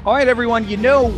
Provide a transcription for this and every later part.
All right, everyone.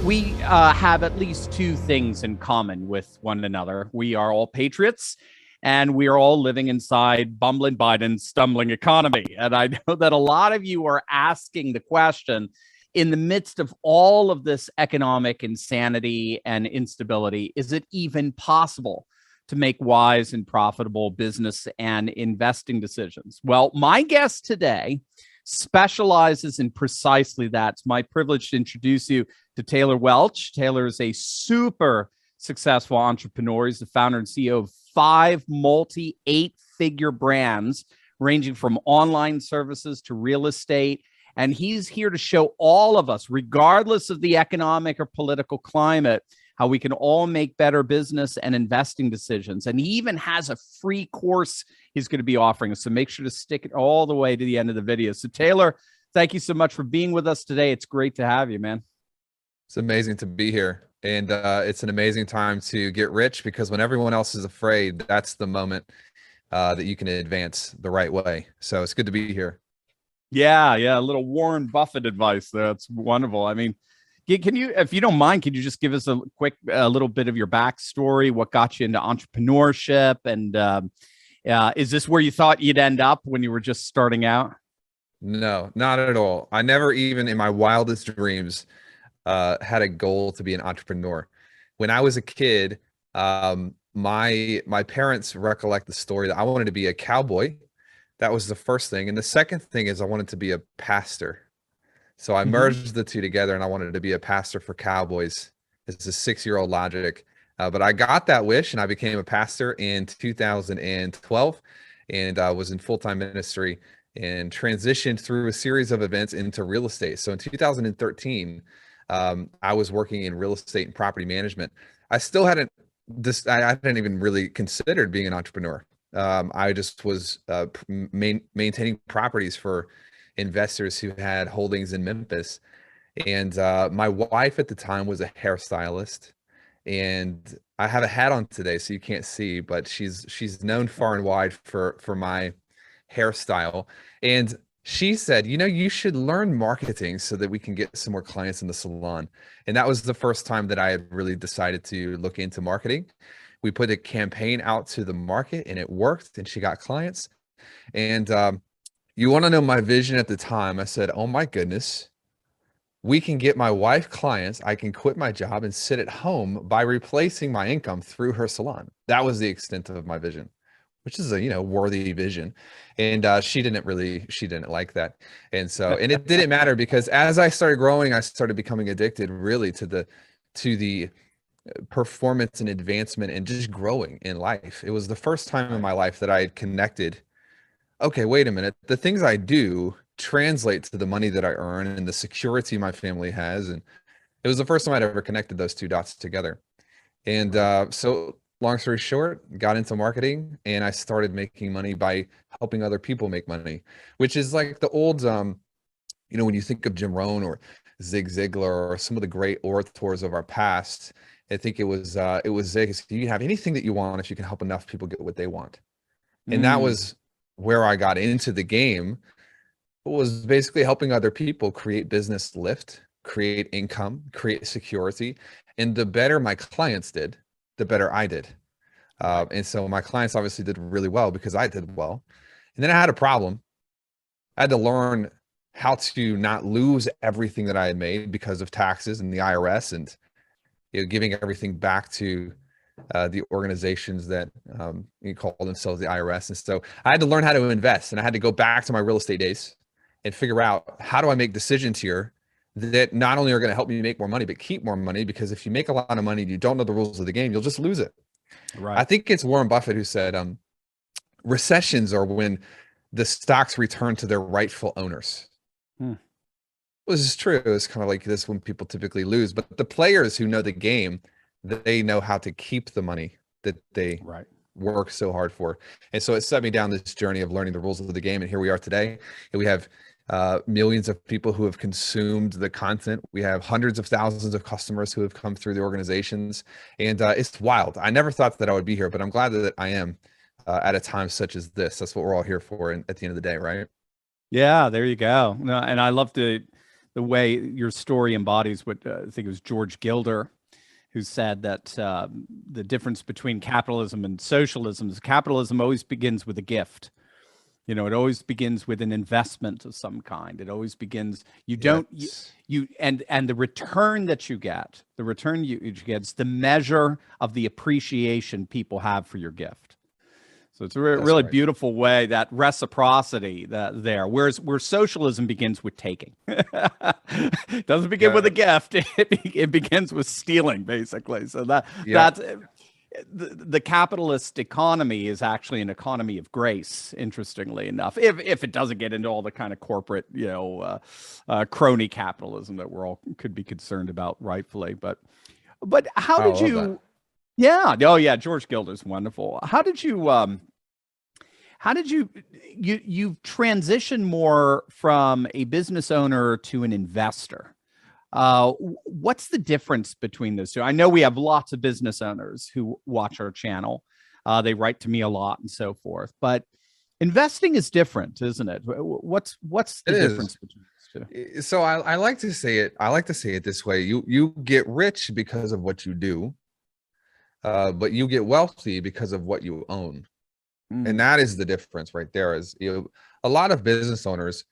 We have at least two things in common with one another. We are all patriots, and we are all living inside bumbling Biden's stumbling economy. And I know that a lot of you are asking the question in the midst of all of this economic insanity and instability, is it even possible to make wise and profitable business and investing decisions? Well, my guest today specializes in precisely that. It's my privilege to introduce you to Taylor Welch. Taylor is a super successful entrepreneur. He's the founder and CEO of 5 multi 8-figure brands, ranging from online services to real estate. And he's here to show all of us, regardless of the economic or political climate, how we can all make better business and investing decisions. And he even has a free course he's going to be offering us. So make sure to stick it all the way to the end of the video. So Taylor, thank you so much for being with us today. It's great to have you, man. It's amazing to be here. And it's an amazing time to get rich, because when everyone else is afraid, that's the moment that you can advance the right way. So it's good to be here. Yeah, a little Warren Buffett advice. That's wonderful. I mean, can you, if you don't mind, can you just give us a little bit of your backstory? What got you into entrepreneurship? And is this where you thought you'd end up when you were just starting out? No, not at all. I never even in my wildest dreams had a goal to be an entrepreneur. When I was a kid, my parents recollect the story that I wanted to be a cowboy. That was the first thing. And the second thing is I wanted to be a pastor. So I merged the two together, and I wanted to be a pastor for cowboys. It's a 6-year-old logic. But I got that wish, and I became a pastor in 2012, and I was in full-time ministry and transitioned through a series of events into real estate. So in 2013, I was working in real estate and property management. I still hadn't I hadn't even really considered being an entrepreneur. I just was maintaining properties for investors who had holdings in Memphis. And my wife at the time was a hairstylist. And I have a hat on today, so you can't see, but she's known far and wide for my hairstyle. And she said, you should learn marketing so that we can get some more clients in the salon. And that was the first time that I had really decided to look into marketing. We put a campaign out to the market, and it worked, and she got clients. And you want to know my vision at the time? I said, oh my goodness, we can get my wife clients. I can quit my job and sit at home by replacing my income through her salon. That was the extent of my vision, which is a, worthy vision. And she didn't like that. And it didn't matter, because as I started growing, I started becoming addicted really to the performance and advancement and just growing in life. It was the first time in my life that I had connected, okay, wait a minute, the things I do translate to the money that I earn and the security my family has. And it was the first time I'd ever connected those two dots together. And so long story short, got into marketing, and I started making money by helping other people make money, which is like the old, when you think of Jim Rohn or Zig Ziglar or some of the great orators of our past, I think it was Zig. You have anything that you want if you can help enough people get what they want. And that was where I got into the game, was basically helping other people create business lift, create income, create security. And the better my clients did, the better I did. And so my clients obviously did really well because I did well. And then I had a problem. I had to learn how to not lose everything that I had made because of taxes and the IRS, and giving everything back to the organizations that call themselves the IRS. And so I had to learn how to invest, and I had to go back to my real estate days and figure out, how do I make decisions here that not only are going to help me make more money, but keep more money? Because if you make a lot of money and you don't know the rules of the game, you'll just lose it. Right. I think it's Warren Buffett who said, recessions are when the stocks return to their rightful owners. This is true. It's kind of like this when people typically lose, but the players who know the game, they know how to keep the money that they work so hard for. And so it set me down this journey of learning the rules of the game. And here we are today. And we have millions of people who have consumed the content. We have hundreds of thousands of customers who have come through the organizations. And it's wild. I never thought that I would be here, but I'm glad that I am at a time such as this. That's what we're all here for at the end of the day, right? Yeah, there you go. No, and I love the way your story embodies what I think it was George Gilder who said that the difference between capitalism and socialism is capitalism always begins with a gift. You know, it always begins with an investment of some kind. It always begins, you don't, Yes. and the return that you get, the return you get is the measure of the appreciation people have for your gift. So it's a really right. beautiful way, that reciprocity that there. Where socialism begins with taking, it doesn't begin with a Yeah. gift. It begins with stealing, basically. So Yeah. that's the capitalist economy is actually an economy of grace. Interestingly enough, if it doesn't get into all the kind of corporate, crony capitalism that we're all could be concerned about, rightfully. But how I did love that. you? Yeah. Oh, yeah. George Gilder's wonderful. How did you? You've transitioned more from a business owner to an investor? What's the difference between those two? I know we have lots of business owners who watch our channel. They write to me a lot and so forth. But investing is different, isn't it? What's the It difference is. between those two? So I like to say it. I like to say it this way: you get rich because of what you do, but you get wealthy because of what you own. And Mm, that is the difference right there. Is a lot of business owners,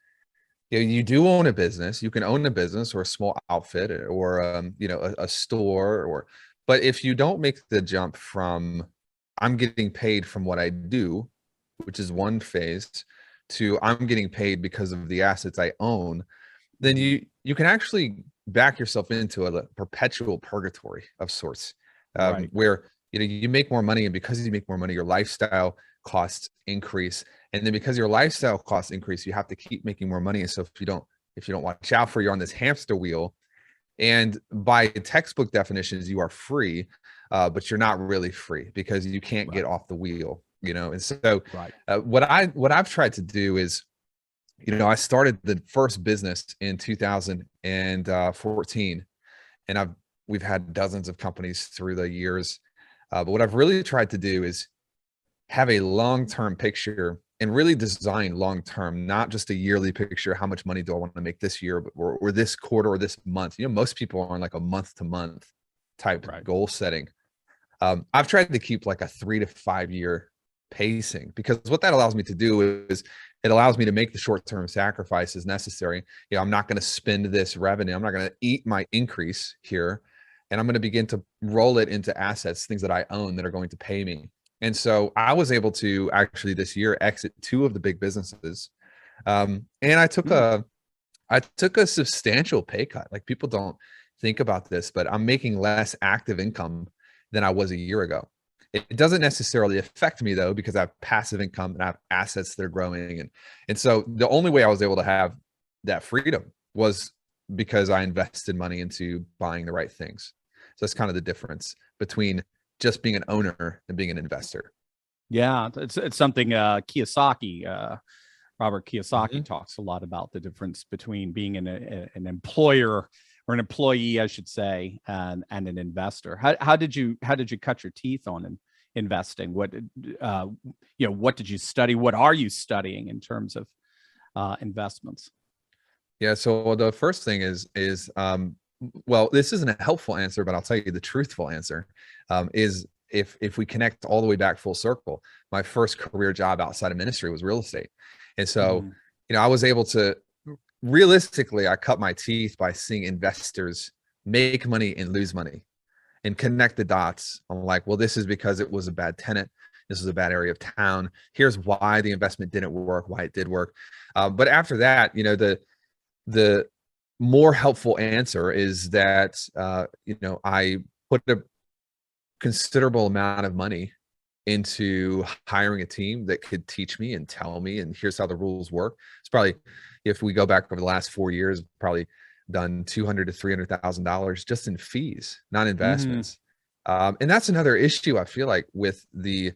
you do own a business. You can own a business or a small outfit or a store, but if you don't make the jump from I'm getting paid from what I do, which is one phase, to I'm getting paid because of the assets I own, then mhm. you can actually back yourself into a perpetual purgatory of sorts, Right. where you make more money, and because you make more money, your lifestyle costs increase, and then because your lifestyle costs increase, you have to keep making more money. And so if you don't watch out for, you're on this hamster wheel. And by textbook definitions, you are free, but you're not really free because you can't Right. get off the wheel. And so Right. what I've tried to do is, I started the first business in 2014, and we've had dozens of companies through the years. But what I've really tried to do is have a long-term picture and really design long-term, not just a yearly picture. How much money do I want to make this year, or this quarter or this month? Most people are on like a month-to-month type Right. goal setting. I've tried to keep like a 3 to 5 year pacing, because what that allows me to do is it allows me to make the short-term sacrifices necessary. I'm not going to spend this revenue. I'm not going to eat my increase here, and I'm going to begin to roll it into assets, things that I own that are going to pay me. And so I was able to actually this year exit two of the big businesses. And Mm, I took a substantial pay cut. Like, people don't think about this, but I'm making less active income than I was a year ago. It doesn't necessarily affect me though, because I have passive income and I have assets that are growing. And so the only way I was able to have that freedom was because I invested money into buying the right things. So that's kind of the difference between just being an owner and being an investor. yeah, it's something Kiyosaki, Robert Kiyosaki Mhm. talks a lot about, the difference between being an employer, or an employee, I should say, and an investor. How did you cut your teeth on investing? What did you study? What are you studying in terms of investments? Yeah. So the first thing is well, this isn't a helpful answer, but I'll tell you the truthful answer, is if we connect all the way back full circle, my first career job outside of ministry was real estate. And so, Mm, I was able to, realistically, I cut my teeth by seeing investors make money and lose money and connect the dots. I'm like, well, this is because it was a bad tenant. This is a bad area of town. Here's why the investment didn't work, why it did work. But after that, the more helpful answer is that I put a considerable amount of money into hiring a team that could teach me and tell me, and here's how the rules work. It's probably, if we go back over the last 4 years, probably done $200,000 to $300,000 just in fees, not hmm. investments. And that's another issue I feel like with the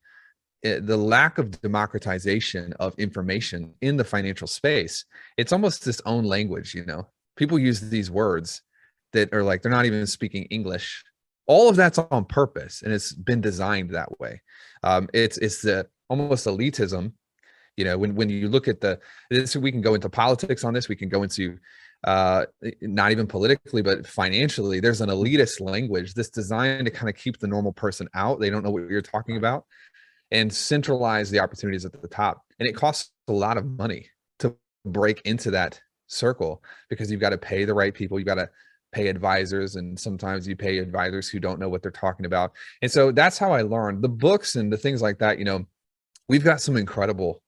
lack of democratization of information in the financial space. It's almost its own language. People use these words that are like they're not even speaking English. All of that's on purpose, and it's been designed that way. It's the almost elitism. When you look at this, we can go into politics on this. We can go into not even politically, but financially. There's an elitist language that's designed to kind of keep the normal person out. They don't know what you're talking about, and centralize the opportunities at the top. And it costs a lot of money to break into that circle, because you've got to pay the right people. You've got to pay advisors, and sometimes you pay advisors who don't know what they're talking about. And so that's how I learned the books and the things like that. We've got some incredible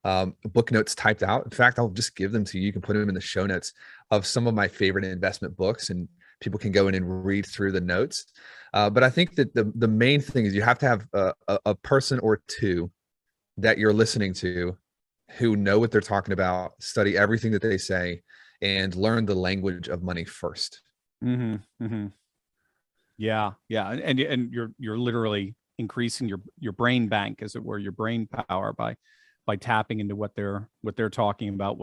book notes typed out. In fact, I'll just give them to you. You can put them in the show notes of some of my favorite investment books, and people can go in and read through the notes. But I think that the main thing is you have to have a person or two that you're listening to who know what they're talking about, study everything that they say, and learn the language of money first. Yeah, and you're literally increasing your brain bank, as it were, your brain power by tapping into what they're talking about.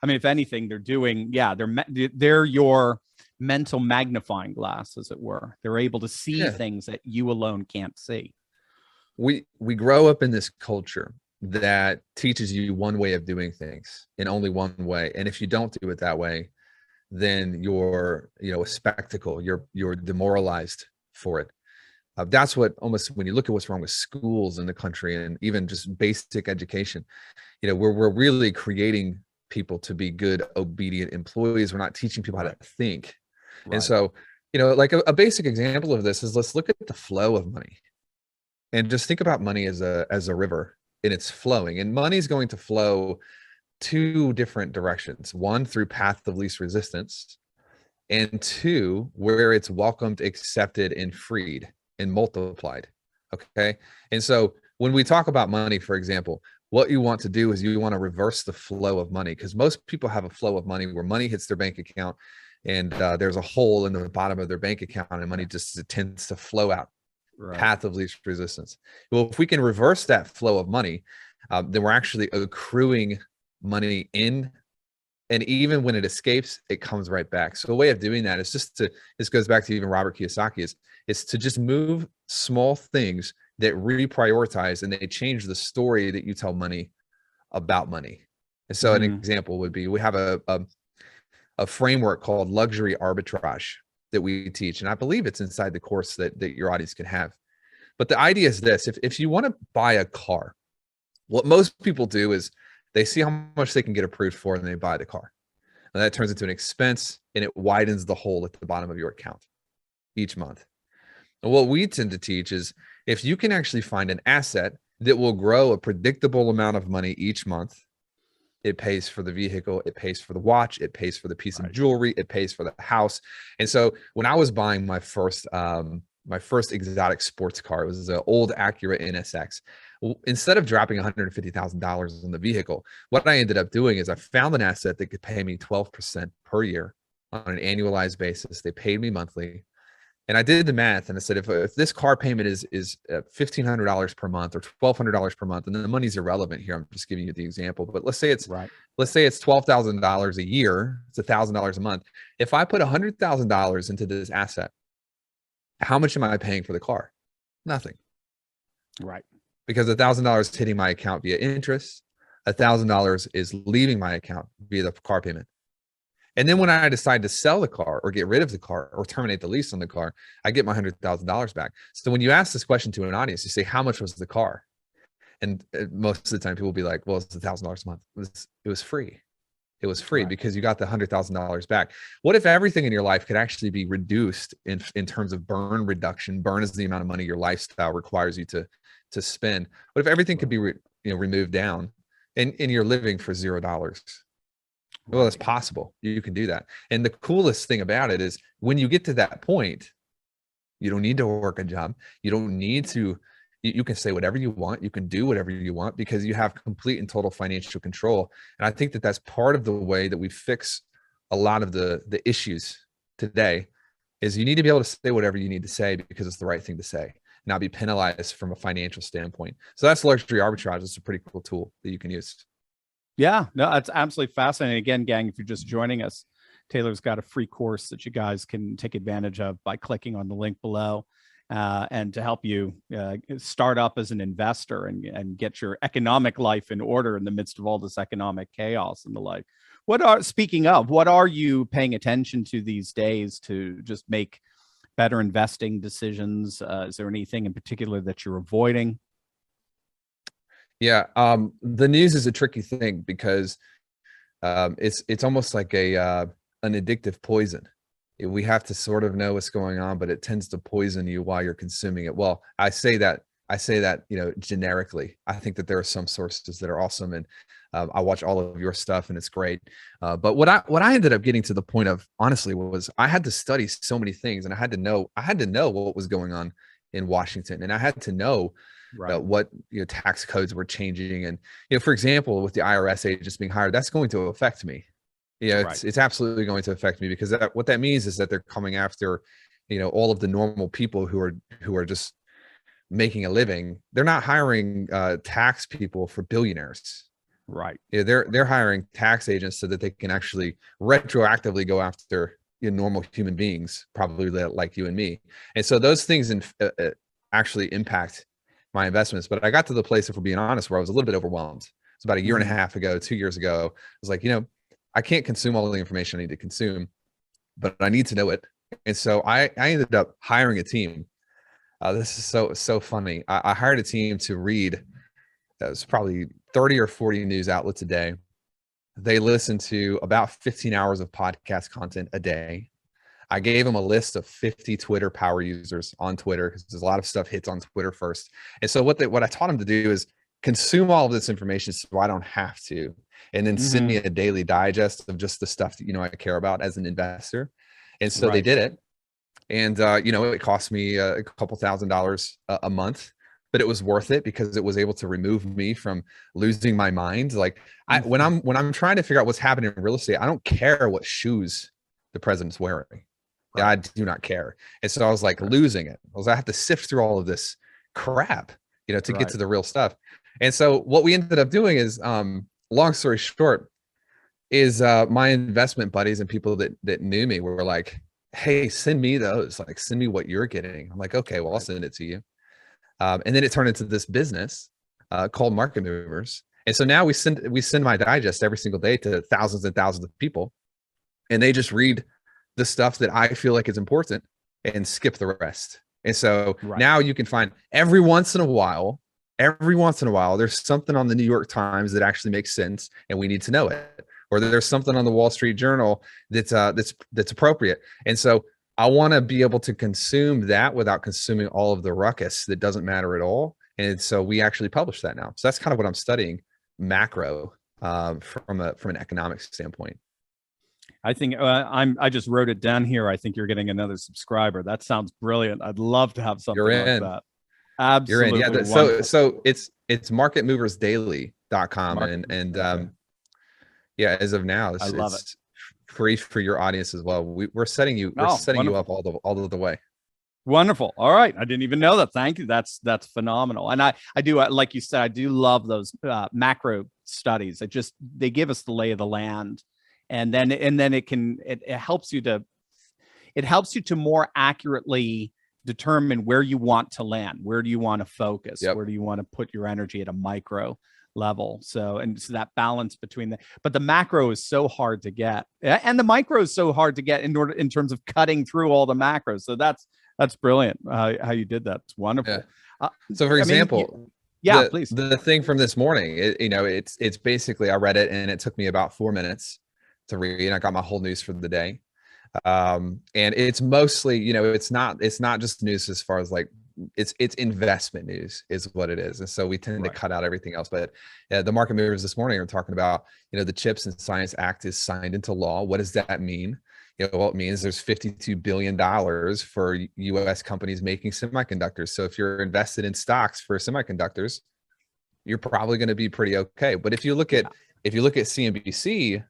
If anything, they're doing, they're your mental magnifying glass, as it were. They're able to see things that you alone can't see. We grow up in this culture that teaches you one way of doing things, and only one way. And if you don't do it that way, then you're, a spectacle. You're demoralized for it. That's what, almost when you look at what's wrong with schools in the country, and even just basic education, we're really creating people to be good, obedient employees. We're not teaching people how to think. Right. And so, like a basic example of this is, let's look at the flow of money, and just think about money as a river, and it's flowing, and money is going to flow two different directions. One, through path of least resistance, and two, where it's welcomed, accepted, and freed, and multiplied. Okay. And so when we talk about money, for example, what you want to do is you want to reverse the flow of money, because most people have a flow of money where money hits their bank account, and there's a hole in the bottom of their bank account, and money just tends to flow out. Right. Path of least resistance. Well, if we can reverse that flow of money, then we're actually accruing money in, and even when it escapes, it comes right back. So a way of doing that is this goes back to even Robert Kiyosaki, is to just move small things that reprioritize, and they change the story that you tell money about money. And so an example would be, we have a framework called luxury arbitrage that we teach. And I believe it's inside the course that your audience can have. But the idea is this: if you want to buy a car, what most people do is they see how much they can get approved for, and they buy the car. And that turns into an expense, and it widens the hole at the bottom of your account each month. And what we tend to teach is, if you can actually find an asset that will grow a predictable amount of money each month, it pays for the vehicle, it pays for the watch, it pays for the piece of jewelry, it pays for the house. And so when I was buying my first exotic sports car, it was an old Acura NSX. Instead of dropping $150,000 in the vehicle, what I ended up doing is I found an asset that could pay me 12% per year on an annualized basis. They paid me monthly. And I did the math, and I said, if this car payment is $1,500 per month or $1,200 per month, and then the money's irrelevant here, I'm just giving you the example, but let's say it's $12,000 a year, it's $1,000 a month. If I put $100,000 into this asset, how much am I paying for the car? Nothing. Right. Because $1,000 is hitting my account via interest, $1,000 is leaving my account via the car payment. And then when I decide to sell the car, or get rid of the car, or terminate the lease on the car, I get my $100,000 back. So when you ask this question to an audience, you say, how much was the car? And most of the time people will be like, well, it's $1,000 a month. It was free. It was free because you got the $100,000 back. What if everything in your life could actually be reduced in terms of burn reduction? Burn is the amount of money your lifestyle requires you to spend. What if everything could be removed down, and you're living for $0? Well, it's possible. You can do that. And the coolest thing about it is, when you get to that point, you don't need to work a job. You don't need to, you can say whatever you want. You can do whatever you want, because you have complete and total financial control. And I think that that's part of the way that we fix a lot of the issues today, is you need to be able to say whatever you need to say because it's the right thing to say, not be penalized from a financial standpoint. So that's luxury arbitrage. It's a pretty cool tool that you can use. Yeah, no, that's absolutely fascinating. Again, gang, if you're just joining us, Taylor's got a free course that you guys can take advantage of by clicking on the link below, and to help you start up as an investor and get your economic life in order in the midst of all this economic chaos in the life. Speaking of, what are you paying attention to these days to just make better investing decisions? Is there anything in particular that you're avoiding? Yeah, the news is a tricky thing because it's almost like an addictive poison. We have to sort of know what's going on, but it tends to poison you while you're consuming it. Well, I say that, generically. I think that there are some sources that are awesome, and I watch all of your stuff, and it's great. But what I ended up getting to the point of, honestly, was I had to study so many things, and I had to know what was going on in Washington, and I had to know Right. what tax codes were changing, and for example, with the IRS agents being hired, that's going to affect me. Right. It's absolutely going to affect me, because what that means is that they're coming after all of the normal people who are just making a living. They're not hiring tax people for billionaires. Right. They're hiring tax agents so that they can actually retroactively go after normal human beings, probably like you and me. And so those things actually impact my investments. But I got to the place, if we're being honest, where I was a little bit overwhelmed. It's about a year and a half ago, 2 years ago. I was like, I can't consume all the information I need to consume, but I need to know it. And so I ended up hiring a team. This is so funny. I hired a team to read. That was probably 30 or 40 news outlets a day. They listen to about 15 hours of podcast content a day. I gave them a list of 50 Twitter power users on Twitter, because there's a lot of stuff hits on Twitter first. And so what I taught them to do is consume all of this information so I don't have to, and then send me a daily digest of just the stuff that I care about as an investor. And so they did it. And it cost me a couple $1,000s a month, but it was worth it because it was able to remove me from losing my mind. Like when I'm trying to figure out what's happening in real estate, I don't care what shoes the president's wearing. Yeah, I do not care. And so I was like losing it. I have to sift through all of this crap, to get to the real stuff. And so what we ended up doing is, long story short, is my investment buddies and people that knew me were like, hey, send me those, like send me what you're getting. I'm like, okay, well, I'll send it to you. And then it turned into this business called Market Movers. And so now we send my digest every single day to thousands and thousands of people, and they just read the stuff that I feel like is important and skip the rest. And so now you can find every once in a while, there's something on the New York Times that actually makes sense, and we need to know it. Or there's something on the Wall Street Journal that's appropriate. And so I want to be able to consume that without consuming all of the ruckus that doesn't matter at all. And so we actually publish that now. So that's kind of what I'm studying, macro, from an economic standpoint. I think I just wrote it down here. I think you're getting another subscriber. That sounds brilliant. I'd love to have something like that. Absolutely. You're in. Yeah. So it's marketmoversdaily.com. And yeah, as of now, I love it. Free for your audience as well. We're setting you up all of the way. Wonderful. All right. I didn't even know that. Thank you. That's phenomenal. And I do, like you said, I do love those macro studies. They give us the lay of the land, and then it helps you to more accurately determine where you want to land. Where do you want to focus? Where do you want to put your energy at a micro level? So that balance between but the macro is so hard to get, and the micro is so hard to get in terms of cutting through all the macros. So that's brilliant how you did that. It's wonderful. So for example, please. The thing from this morning, it's basically, I read it and it took me about 4 minutes to read, and I got my whole news for the day. And it's mostly, it's not just news as far as like, it's investment news is what it is. And so we tend to cut out everything else. But the market movers this morning are talking about, the CHIPS and Science Act is signed into law. What does that mean? Well, it means there's $52 billion for US companies making semiconductors. So if you're invested in stocks for semiconductors, you're probably going to be pretty okay. But if you look at CNBC,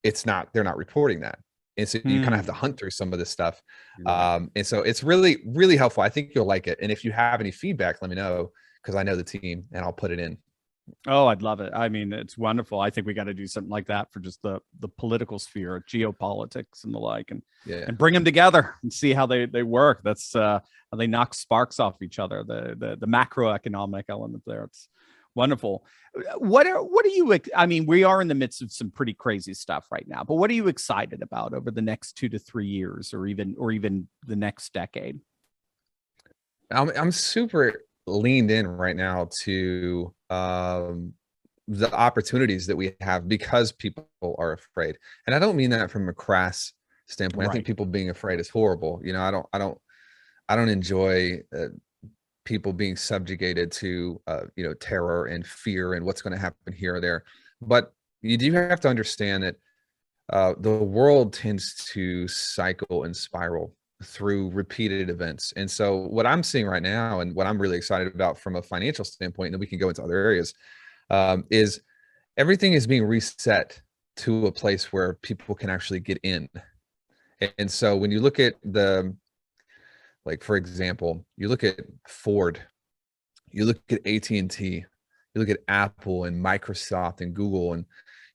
they're not reporting that. And so you kind of have to hunt through some of this stuff. And so it's really, really helpful. I think you'll like it. And if you have any feedback, let me know, because I know the team and I'll put it in. Oh, I'd love it. I mean, it's wonderful. I think we got to do something like that for just the political sphere, geopolitics and the like, and bring them together and see how they work. That's how they knock sparks off each other. The macroeconomic element there. It's Wonderful. What are you? I mean, we are in the midst of some pretty crazy stuff right now. But what are you excited about over the next 2 to 3 years, or even the next decade? I'm super leaned in right now to the opportunities that we have because people are afraid. And I don't mean that from a crass standpoint. I think Right. people being afraid is horrible. I don't enjoy people being subjugated to terror and fear and what's going to happen here or there. But you do have to understand that the world tends to cycle and spiral through repeated events. And so what I'm seeing right now and what I'm really excited about from a financial standpoint, and then we can go into other areas, is everything is being reset to a place where people can actually get in. And so when you look at like, for example, you look at Ford, you look at AT&T, you look at Apple and Microsoft and Google, and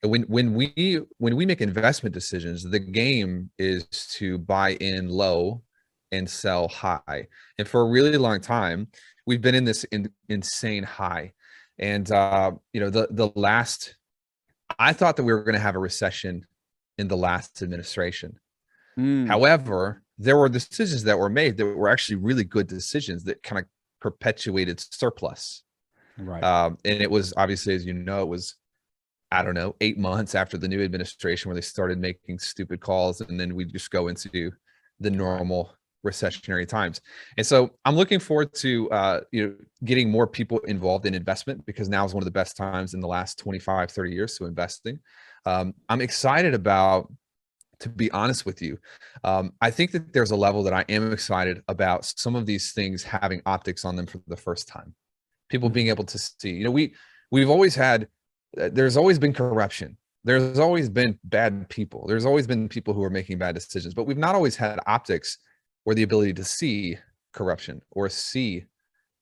when we make investment decisions, the game is to buy in low and sell high. And for a really long time, we've been in this insane high. And the last, I thought that we were going to have a recession in the last administration. However, there were decisions that were made that were actually really good decisions that kind of perpetuated surplus. Right. And it was obviously, as you know, it was, I don't know, 8 months after the new administration where they started making stupid calls, and then we just go into the normal recessionary times. And so I'm looking forward to getting more people involved in investment, because now is one of the best times in the last 25, 30 years to investing. I'm excited about, to be honest with you, I think that there's a level that I am excited about some of these things having optics on them for the first time. People being able to see, we've always had, there's always been corruption. There's always been bad people. There's always been people who are making bad decisions, but we've not always had optics or the ability to see corruption or see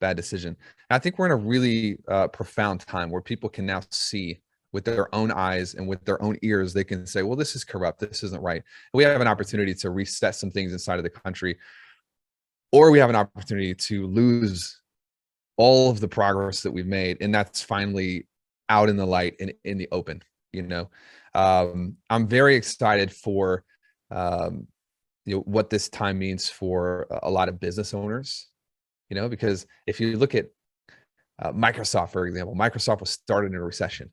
bad decision. And I think we're in a really profound time where people can now see with their own eyes and with their own ears. They can say, well, this is corrupt. This isn't right. We have an opportunity to reset some things inside of the country, or we have an opportunity to lose all of the progress that we've made. And that's finally out in the light and in the open. I'm very excited for what this time means for a lot of business owners, because if you look at Microsoft, for example, Microsoft was started in a recession.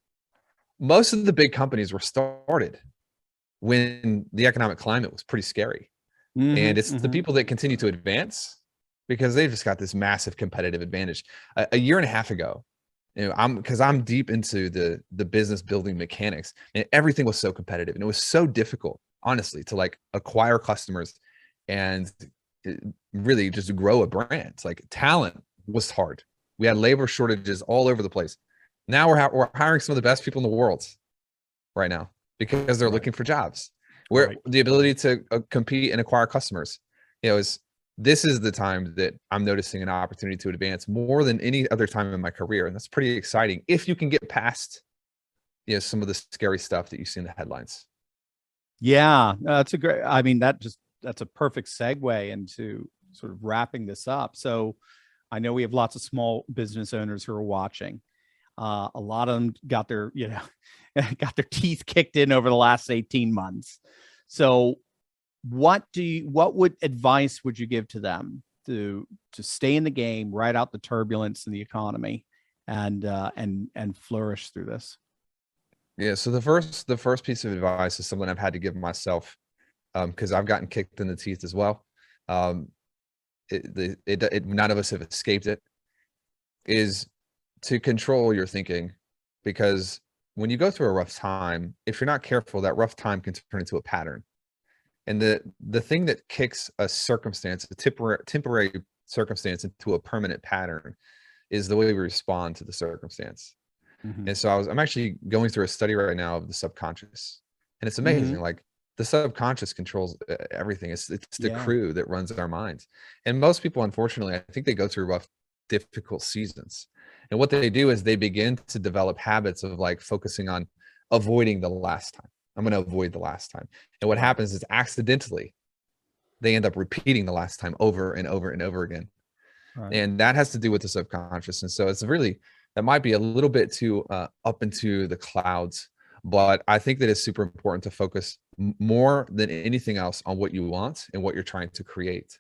Most of the big companies were started when the economic climate was pretty scary. And it's the people that continue to advance because they've just got this massive competitive advantage. A year and a half ago, I'm deep into the business building mechanics, and everything was so competitive and it was so difficult, honestly, to like acquire customers and really just grow a brand. Like, talent was hard. We had labor shortages all over the place. Now we're hiring some of the best people in the world right now because they're looking for jobs. Where the ability to compete and acquire customers, this is the time that I'm noticing an opportunity to advance more than any other time in my career. And that's pretty exciting if you can get past, some of the scary stuff that you see in the headlines. Yeah, that's a great, I mean, that's a perfect segue into sort of wrapping this up. So I know we have lots of small business owners who are watching. A lot of them got their, got their teeth kicked in over the last 18 months. So what advice would you give to them to stay in the game, ride out the turbulence in the economy, and flourish through this? Yeah. So the first piece of advice is something I've had to give myself, because I've gotten kicked in the teeth as well. None of us have escaped it. Is to control your thinking, because when you go through a rough time, if you're not careful, that rough time can turn into a pattern. And the thing that kicks a circumstance, a temporary circumstance, into a permanent pattern is the way we respond to the circumstance. And so I'm actually going through a study right now of the subconscious, and it's amazing. Like, the subconscious controls everything. It's the crew that runs our minds. And most people, unfortunately, I think they go through rough, difficult seasons. And what they do is they begin to develop habits of like focusing on avoiding the last time. I'm going to avoid the last time. And what happens is accidentally they end up repeating the last time over and over and over again. And that has to do with the subconscious. And so it's really that might be a little bit too up into the clouds, but I think that it's super important to focus more than anything else on what you want and what you're trying to create.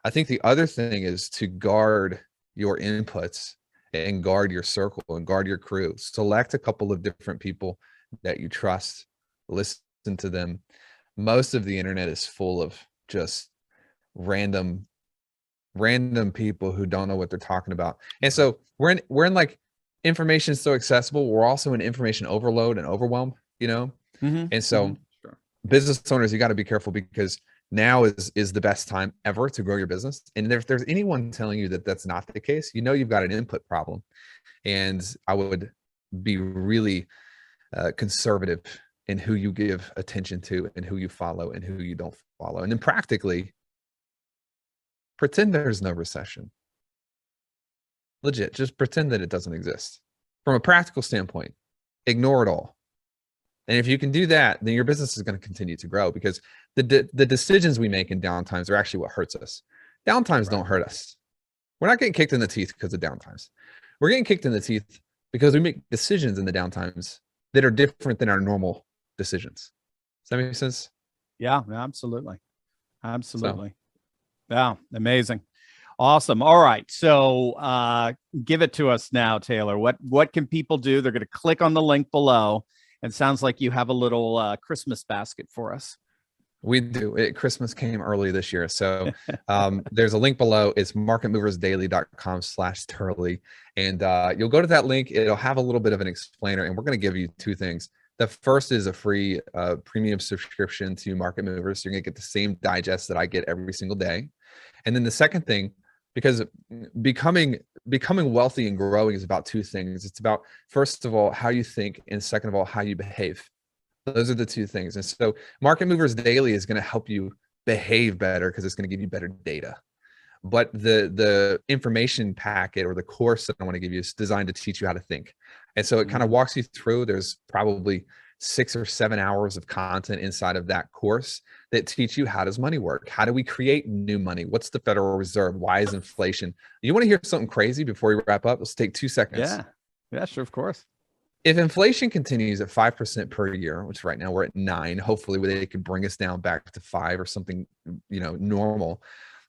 I think the other thing is to guard your inputs and guard your circle and guard your crew. Select a couple of different people that you trust, listen to them. Most of the internet is full of just random people who don't know what they're talking about. And so we're in like information is so accessible. We're also in information overload and overwhelm, you know? And so business owners, you got to be careful, because now is the best time ever to grow your business. And if there's anyone telling you that that's not the case, you know, you've got an input problem. And I would be really conservative in who you give attention to and who you follow and who you don't follow. And then practically pretend there's no recession. Legit, just pretend that it doesn't exist. From a practical standpoint, ignore it all. And if you can do that, then your business is going to continue to grow, because the decisions we make in downtimes are actually what hurts us. Downtimes don't hurt us. We're not getting kicked in the teeth because of downtimes. We're getting kicked in the teeth because we make decisions in the downtimes that are different than our normal decisions. Does that make sense? Yeah, absolutely. Absolutely. Yeah, amazing. Awesome. All right. So give it to us now, Taylor. What can people do? They're going to click on the link below. It sounds like you have a little Christmas basket for us. We do. Christmas came early this year. So there's a link below. It's marketmoversdaily.com/Turley. And you'll go to that link. It'll have a little bit of an explainer. And we're going to give you two things. The first is a free premium subscription to Market Movers. So you're going to get the same digest that I get every single day. And then the second thing, because becoming wealthy and growing is about two things. It's about, first of all, how you think, and second of all, how you behave. Those are the two things. And so Market Movers Daily is going to help you behave better, because it's going to give you better data. But the information packet, or the course that I want to give you, is designed to teach you how to think. And so it kind of walks you through. There's probably 6 or 7 hours of content inside of that course that teach you, how does money work? How do we create new money? What's the Federal Reserve? Why is inflation? You want to hear something crazy before we wrap up? Let's take 2 seconds. Yeah, sure, of course. If inflation continues at 5% per year, which right now we're at 9, hopefully they can bring us down back to 5 or something, normal.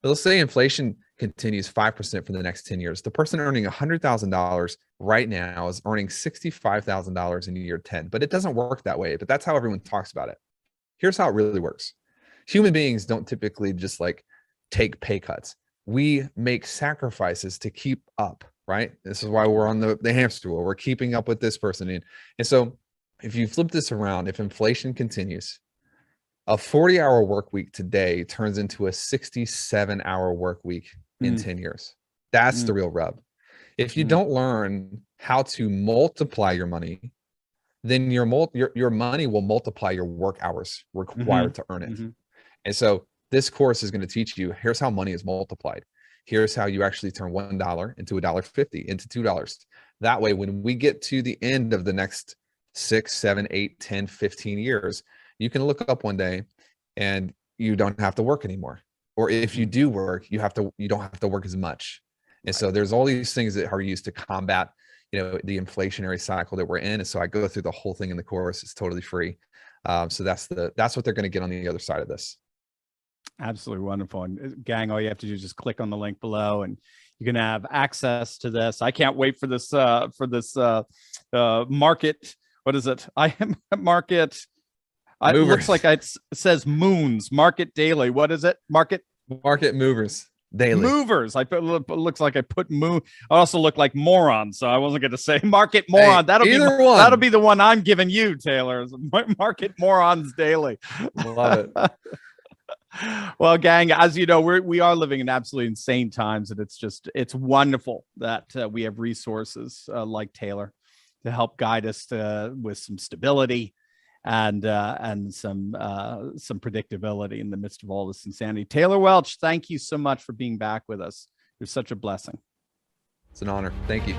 But let's say inflation continues 5% for the next 10 years. The person earning $100,000 right now is earning $65,000 in year 10, but it doesn't work that way. But that's how everyone talks about it. Here's how it really works. Human beings don't typically just like take pay cuts. We make sacrifices to keep up, right? This is why we're on the hamster wheel. We're keeping up with this person. And so if you flip this around, if inflation continues, a 40-hour work week today turns into a 67-hour work week in 10 years. That's the real rub. If you don't learn how to multiply your money, then your money will multiply your work hours required to earn it. And so this course is going to teach you, here's how money is multiplied. Here's how you actually turn $1 into $1.50 into $2. That way, when we get to the end of the next 6, 7, 8, 10, 15 years, you can look up one day and you don't have to work anymore. Or if you do work, you don't have to work as much. And so there's all these things that are used to combat, the inflationary cycle that we're in. And so I go through the whole thing in the course. It's totally free. So that's what they're going to get on the other side of this. Absolutely wonderful. And gang, all you have to do is just click on the link below, and you can have access to this. I can't wait for this market. What is it? I am market. It looks like it says Moons Market Daily. What is it? Market Movers Daily. Movers. It looks like I put moon. I also look like moron, so I wasn't going to say Market Moron. Hey, that'll be the one I'm giving you, Taylor. Market Morons Daily. Love it. Well, gang, as you know, we are living in absolutely insane times, and it's wonderful that we have resources like Taylor to help guide us with some stability and some predictability in the midst of all this insanity. Taylor Welch, thank you so much for being back with us. You're such a blessing. It's an honor. Thank you.